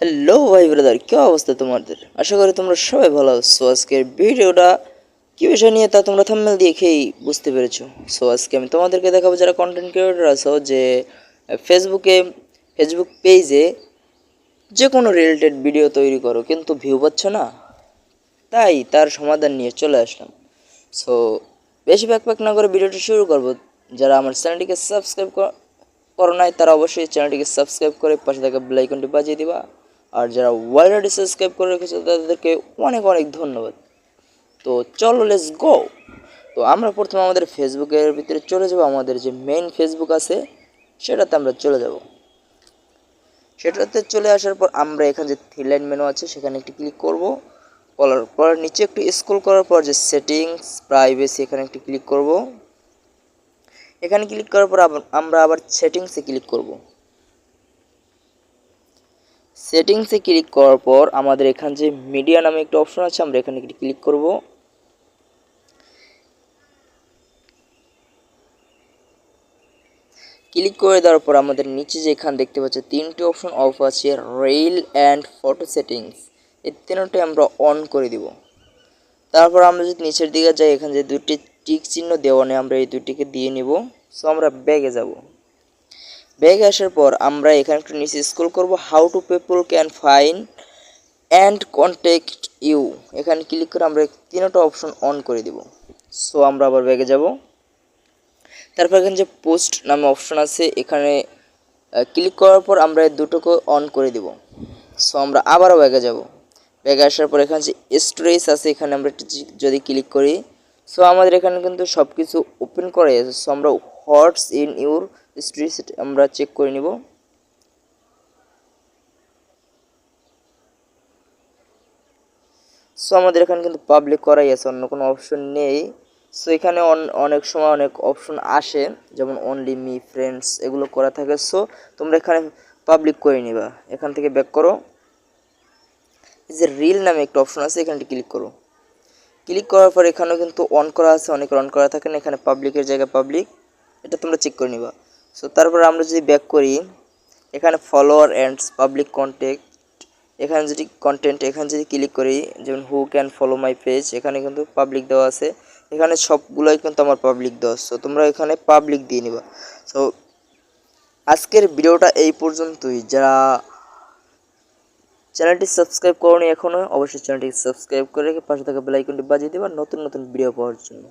Hello ভাই brother, কি অবস্থা তোমাদের? আশা করি তোমরা সবাই ভালো আছো। আজকের ভিডিওটা কি বিষয় নিয়ে তা তোমরা থাম্বনেল দেখেই বুঝতে পেরেছো। আজকে আমি তোমাদেরকে দেখাবো, যারা কন্টেন্ট ক্রিয়েটর আছো, যে ফেসবুক পেজে যে কোনো রিলেটেড ভিডিও তৈরি করো কিন্তু ভিউ পাচ্ছ না, তাই তার সমাধান নিয়ে চলে আসলাম। সো বেশি ব্যাকপ্যাক না করে ভিডিওটা শুরু করব। যারা আমার চ্যানেলটিকে সাবস্ক্রাইব করো নাই, তারা অবশ্যই চ্যানেলটিকে সাবস্ক্রাইব করে পাশে থাকা বেল আইকনটি বাজিয়ে দিবা। আর যারা অলরেডি সাবস্ক্রাইব করে রেখেছো তাদেরকে অনেক অনেক ধন্যবাদ। তো চলো, লেটস গো। তো আমরা প্রথমে আমাদের ফেসবুকের ভিতরে চলে যাব। আমাদের যে মেইন ফেসবুক আছে সেটাতে আমরা চলে যাব। সেটাতে চলে আসার পর আমরা এখানে যে থ্রি লাইন মেনু আছে সেখানে একটি ক্লিক করব। করার পর নিচে একটু স্ক্রল করার পর যে সেটিংস প্রাইভেসি এখানে একটি ক্লিক করব। এখানে ক্লিক করার পর আমরা আবার সেটিংসে ক্লিক করব। সেটিংসে ক্লিক করার পর আমাদের এখানে যে মিডিয়া নামে একটা অপশন আছে, আমরা এখানে একটি ক্লিক করব। ক্লিক করে দেওয়ার পর আমাদের নিচে যে এখানে দেখতে পাচ্ছি তিনটি অপশন অফ আছে, রিল অ্যান্ড ফটো সেটিংস, এই তিনটাই আমরা অন করে দিব। তারপর আমরা যদি নিচের দিকে যাই, এখানে যে দুটি টিক চিহ্ন দেওয়া নেই, আমরা এই দুটিকে দিয়ে নিব। সো আমরা ব্যাগে যাব। ব্যাগে আসার পর আমরা এখানে একটু নিচে স্ক্রল করব। How to people can find and contact you, এখানে ক্লিক করে আমরা তিনটা অপশন অন করে দিব। সো আমরা আবার ব্যাগে যাব। তারপর এখানে যে পোস্ট নামে অপশন আছে, এখানে ক্লিক করার পর আমরা এই দুটোকে অন করে দিব। সো আমরা আবারও ব্যাগে যাব। ব্যাগে আসার পর এখানে যে স্টোরেজ আছে, এখানে আমরা যদি ক্লিক করি, সো আমাদের এখানে কিন্তু সব কিছু ওপেন করাই আছে। সো আমরা হোয়াটস ইন ইউর স্টোরেজ আমরা চেক করে নিব। সো আমাদের এখানে কিন্তু পাবলিক করাই আছে, অন্য কোনো অপশন নেই। সো এখানে অনেক সময় অনেক অপশন আসে, যেমন অনলি মি, ফ্রেন্ডস, এগুলো করা থাকে। সো তোমরা এখানে পাবলিক করে নিবা। এখান থেকে ব্যাক করো। এই যে রিল নামে একটা অপশন আছে, এখানে ক্লিক করো। ক্লিক করার পর এখানেও কিন্তু অন করা আছে, অনেকের অন করা থাকে না। এখানে পাবলিকের জায়গায় পাবলিক, এটা তোমরা চেক করে নিবা। সো তারপর আমরা যদি ব্যাক করি, এখানে ফলোয়ার অ্যান্ড পাবলিক কন্টেক্ট, এখানে যদি কন্টেন্ট, এখানে যদি ক্লিক করি, যেমন who can follow my page, এখানে কিন্তু পাবলিক দেওয়া আছে। এখানে সবগুলোই কিন্তু আমার পাবলিক দেওয়া। সো তোমরা এখানে পাবলিক দিয়ে নিবা। সো আজকের ভিডিওটা এই পর্যন্তই। যারা চ্যানেলটি সাবস্ক্রাইব করোনি এখনও, অবশ্যই চ্যানেলটি সাবস্ক্রাইব করে রেখে পাশে থাকা বেল আইকনটি বাজিয়ে দিবা নতুন নতুন ভিডিও পাওয়ার জন্য।